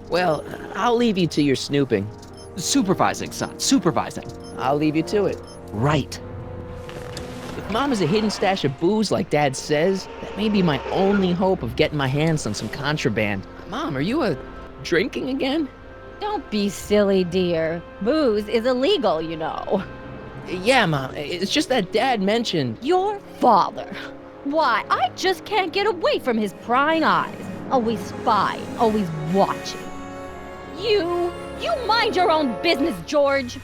Well, I'll leave you to your snooping. Supervising, son, supervising. I'll leave you to it. Right. If Mom is a hidden stash of booze like Dad says, that may be my only hope of getting my hands on some contraband. Mom, are you drinking again? Don't be silly, dear. Booze is illegal, you know. Yeah, Mom. It's just that Dad mentioned... Your father. Why, I just can't get away from his prying eyes. Always spying, always watching. You mind your own business, George.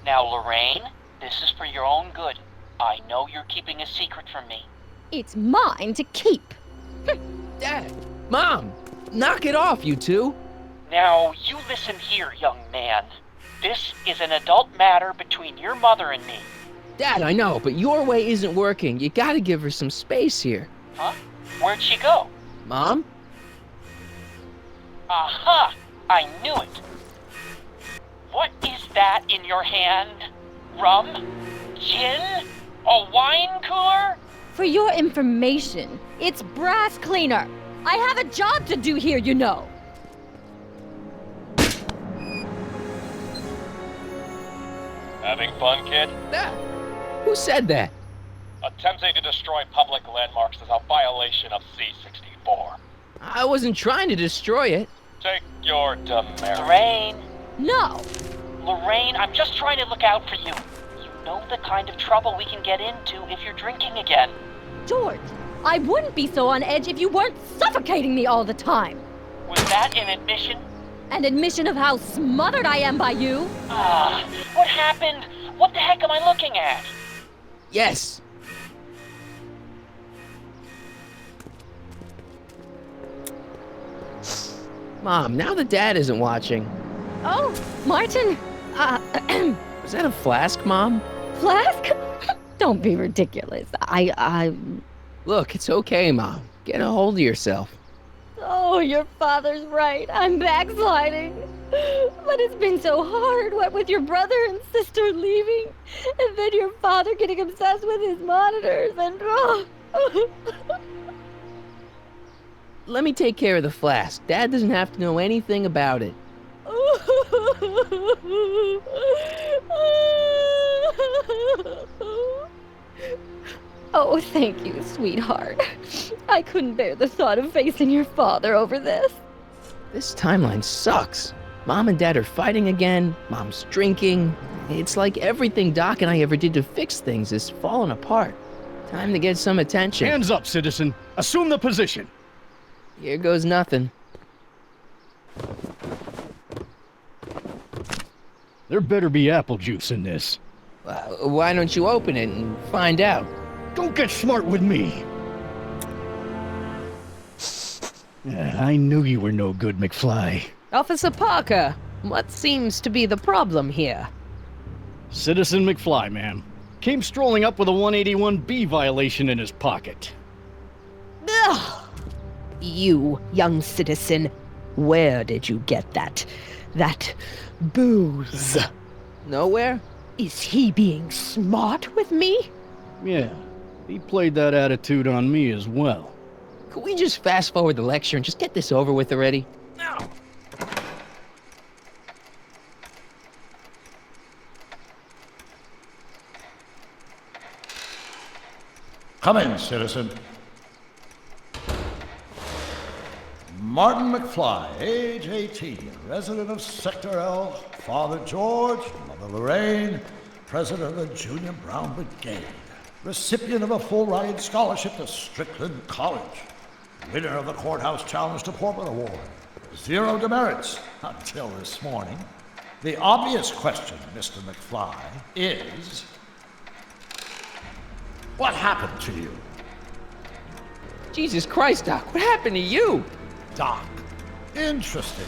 Now, Lorraine, this is for your own good. I know you're keeping a secret from me. It's mine to keep. Dad! Mom! Knock it off, you two! Now, you listen here, young man. This is an adult matter between your mother and me. Dad, I know, but your way isn't working. You gotta give her some space here. Huh? Where'd she go? Mom? Aha! I knew it. What is that in your hand? Rum? Gin? A wine cooler? For your information, it's brass cleaner. I have a job to do here, you know. Having fun, kid? Dad! Who said that? Attempting to destroy public landmarks is a violation of C-64. I wasn't trying to destroy it. Take your demerit. Lorraine! No. Lorraine, I'm just trying to look out for you. You know the kind of trouble we can get into if you're drinking again. George, I wouldn't be so on edge if you weren't suffocating me all the time. Was that an admission? An admission of how smothered I am by you. What happened? What the heck am I looking at? Yes. Mom, now that Dad isn't watching. Oh, Martin. Was that a flask, Mom? Flask? Don't be ridiculous. Look, it's okay, Mom. Get a hold of yourself. Oh, your father's right. I'm backsliding. But it's been so hard, what with your brother and sister leaving, and then your father getting obsessed with his monitors, and Let me take care of the flask. Dad doesn't have to know anything about it. Oh, thank you, sweetheart. I couldn't bear the thought of facing your father over this. This timeline sucks. Mom and Dad are fighting again. Mom's drinking. It's like everything Doc and I ever did to fix things is falling apart. Time to get some attention. Hands up, citizen. Assume the position. Here goes nothing. There better be apple juice in this. Why don't you open it and find out? Don't get smart with me. I knew you were no good, McFly. Officer Parker, what seems to be the problem here? Citizen McFly, ma'am. Came strolling up with a 181B violation in his pocket. Ugh! You, young citizen, where did you get that booze? Nowhere? Is he being smart with me? Yeah, he played that attitude on me as well. Could we just fast forward the lecture and just get this over with already? No. Come in, citizen. Martin McFly, age 18, resident of Sector L, Father George, Mother Lorraine, president of the Junior Brown Brigade, recipient of a full-ride scholarship to Strickland College, winner of the Courthouse Challenge to Portland Award, 0 demerits until this morning. The obvious question, Mr. McFly, is, what happened to you? Jesus Christ, Doc, what happened to you? Doc. Interesting.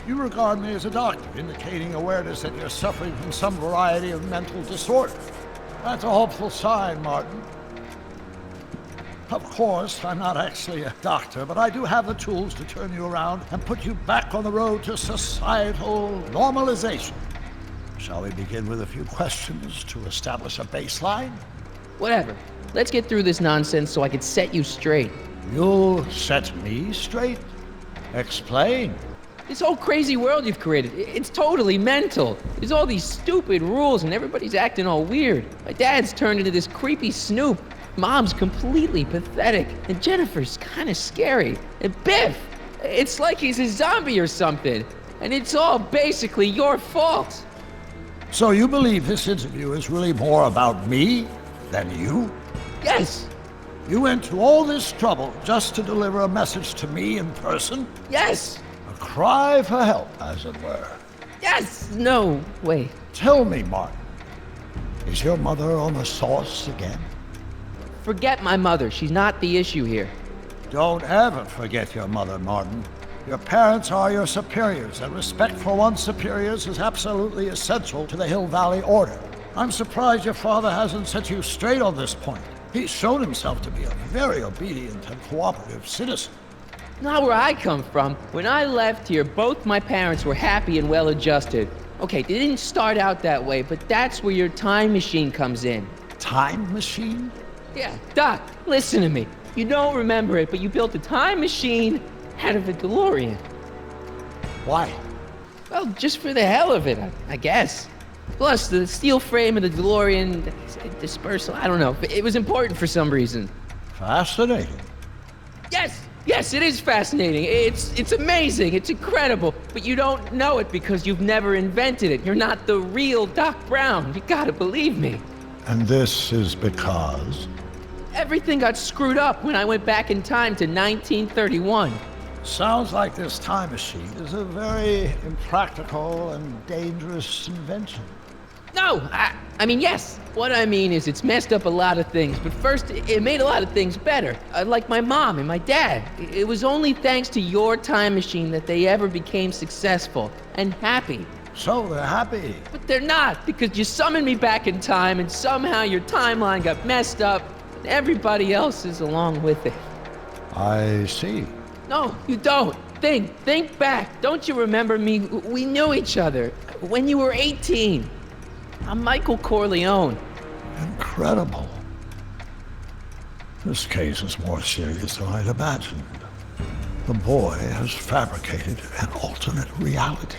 You regard me as a doctor, indicating awareness that you're suffering from some variety of mental disorder. That's a hopeful sign, Martin. Of course, I'm not actually a doctor, but I do have the tools to turn you around and put you back on the road to societal normalization. Shall we begin with a few questions to establish a baseline? Whatever. Let's get through this nonsense so I can set you straight. You'll set me straight? Explain. This whole crazy world you've created, it's totally mental. There's all these stupid rules and everybody's acting all weird. My dad's turned into this creepy snoop. Mom's completely pathetic. And Jennifer's kind of scary. And Biff, it's like he's a zombie or something. And it's all basically your fault. So you believe this interview is really more about me than you? Yes, You went to all this trouble just to deliver a message to me in person? yes, A cry for help, as it were. yes. No, wait. Tell me, Martin, is your mother on the sauce again? Forget my mother. She's not the issue here. Don't ever forget your mother, Martin. Your parents are your superiors, and respect for one's superiors is absolutely essential to the Hill Valley Order. I'm surprised your father hasn't set you straight on this point. He's shown himself to be a very obedient and cooperative citizen. Not where I come from. When I left here, both my parents were happy and well adjusted. Okay, they didn't start out that way, but that's where your time machine comes in. Time machine? Yeah, Doc, listen to me. You don't remember it, but you built a time machine out of a DeLorean. Why? Well, just for the hell of it, I guess. Plus, the steel frame of the DeLorean dispersal, I don't know. It was important for some reason. Fascinating. Yes, it is fascinating. It's amazing. It's incredible. But you don't know it because you've never invented it. You're not the real Doc Brown. You gotta believe me. And this is because? Everything got screwed up when I went back in time to 1931. Sounds like this time machine is a very impractical and dangerous invention. No, I mean, yes. What I mean is it's messed up a lot of things, but first, it made a lot of things better. Like my mom and my dad. It was only thanks to your time machine that they ever became successful and happy. So they're happy. But they're not, because you summoned me back in time and somehow your timeline got messed up and everybody else is along with it. I see. No, you don't. Think back. Don't you remember me? We knew each other when you were 18. I'm Michael Corleone. Incredible. This case is more serious than I'd imagined. The boy has fabricated an alternate reality.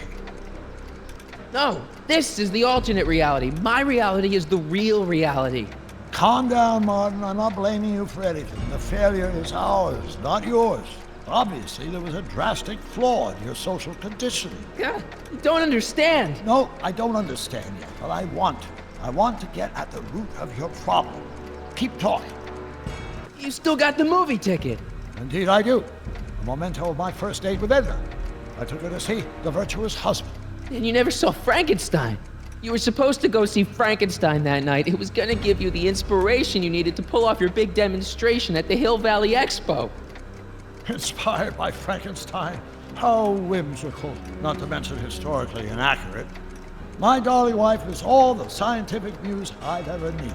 No, this is the alternate reality. My reality is the real reality. Calm down, Martin. I'm not blaming you for anything. The failure is ours, not yours. Obviously, there was a drastic flaw in your social conditioning. Yeah, you don't understand. No, I don't understand yet, but I want to. I want to get at the root of your problem. Keep talking. You still got the movie ticket. Indeed I do. A memento of my first date with Edna. I took her to see The Virtuous Husband. And you never saw Frankenstein. You were supposed to go see Frankenstein that night. It was gonna give you the inspiration you needed to pull off your big demonstration at the Hill Valley Expo. Inspired by Frankenstein? How whimsical, not to mention historically inaccurate. My darling wife is all the scientific muse I've ever needed.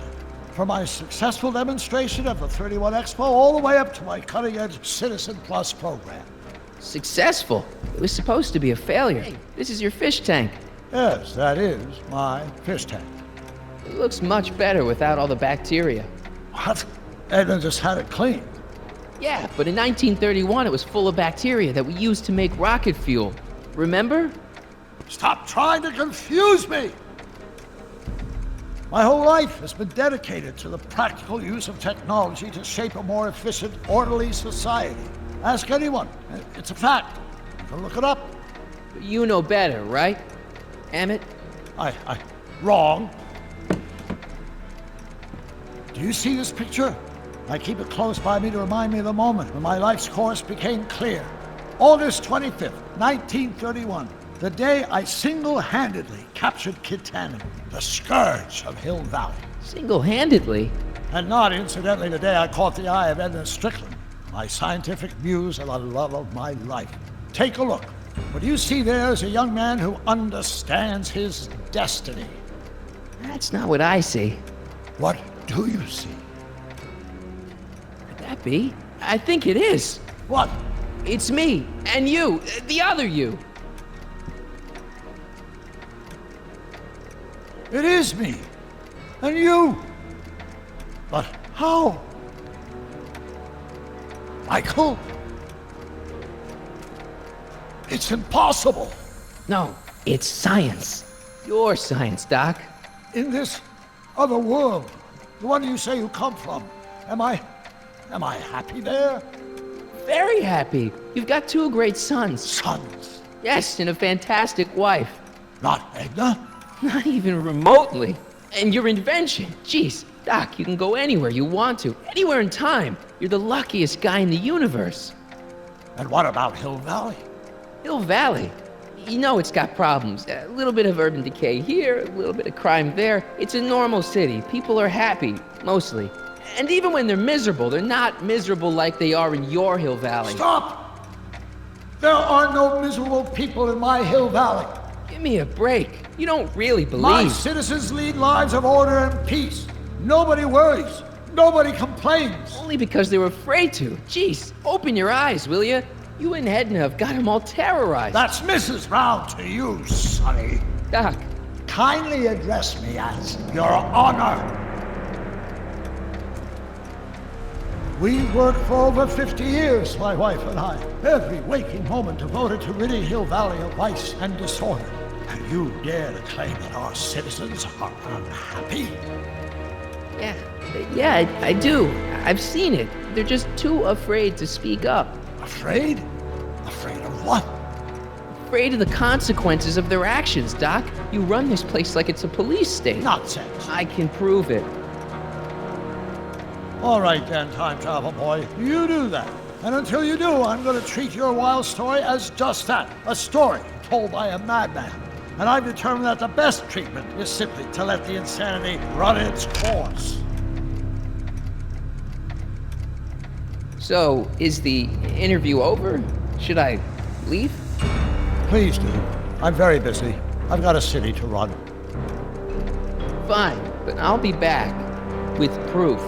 From my successful demonstration at the 31 Expo all the way up to my cutting-edge Citizen Plus program. Successful? It was supposed to be a failure. Hey, this is your fish tank. Yes, that is my fish tank. It looks much better without all the bacteria. What? Edna just had it cleaned. Yeah, but in 1931 it was full of bacteria that we used to make rocket fuel. Remember? Stop trying to confuse me! My whole life has been dedicated to the practical use of technology to shape a more efficient, orderly society. Ask anyone. It's a fact. You can look it up. You know better, right? Emmett? Wrong. Do you see this picture? I keep it close by me to remind me of the moment when my life's course became clear. August 25th, 1931. The day I single-handedly captured Kit Tannen, the scourge of Hill Valley. Single-handedly? And not, incidentally, the day I caught the eye of Edna Strickland, my scientific muse and the love of my life. Take a look. What you see there is a young man who understands his destiny. That's not what I see. What do you see? Could that be? I think it is. What? It's me, and you, the other you. It is me. And you. But how? Michael? It's impossible. No, it's science. Your science, Doc. In this other world, the one you say you come from, am I happy there? Very happy. You've got 2 great sons. Sons, Yes, and a fantastic wife. not Edna. Not even remotely. And your invention. Jeez, Doc, you can go anywhere you want to. Anywhere in time. You're the luckiest guy in the universe. And what about Hill Valley? Hill Valley. You know it's got problems. A little bit of urban decay here, a little bit of crime there. It's a normal city. People are happy, mostly. And even when they're miserable, they're not miserable like they are in your Hill Valley. Stop! There are no miserable people in my Hill Valley. Give me a break. You don't really My believe. citizens lead lives of order and peace. Nobody worries. Nobody complains. Only because they were afraid to. Jeez, open your eyes, will you? You and Edna have got them all terrorized. That's Mrs. Brown to you, Sonny. Doc, Kindly address me as Your Honor. We've worked for over 50 years, my wife and I. Every waking moment devoted to ridding Hill Valley of vice and disorder. And you dare to claim that our citizens are unhappy? yeah, I do. I've seen it. They're just too afraid to speak up. Afraid? Afraid of what? Afraid of the consequences of their actions, Doc. You run this place like it's a police state. Nonsense. I can prove it. All right then, time travel boy. You do that. And until you do, I'm going to treat your wild story as just that, a story told by a madman. And I've determined that the best treatment is simply to let the insanity run its course. So, is the interview over? Should I leave? Please do. I'm very busy. I've got a city to run. Fine, but I'll be back with proof.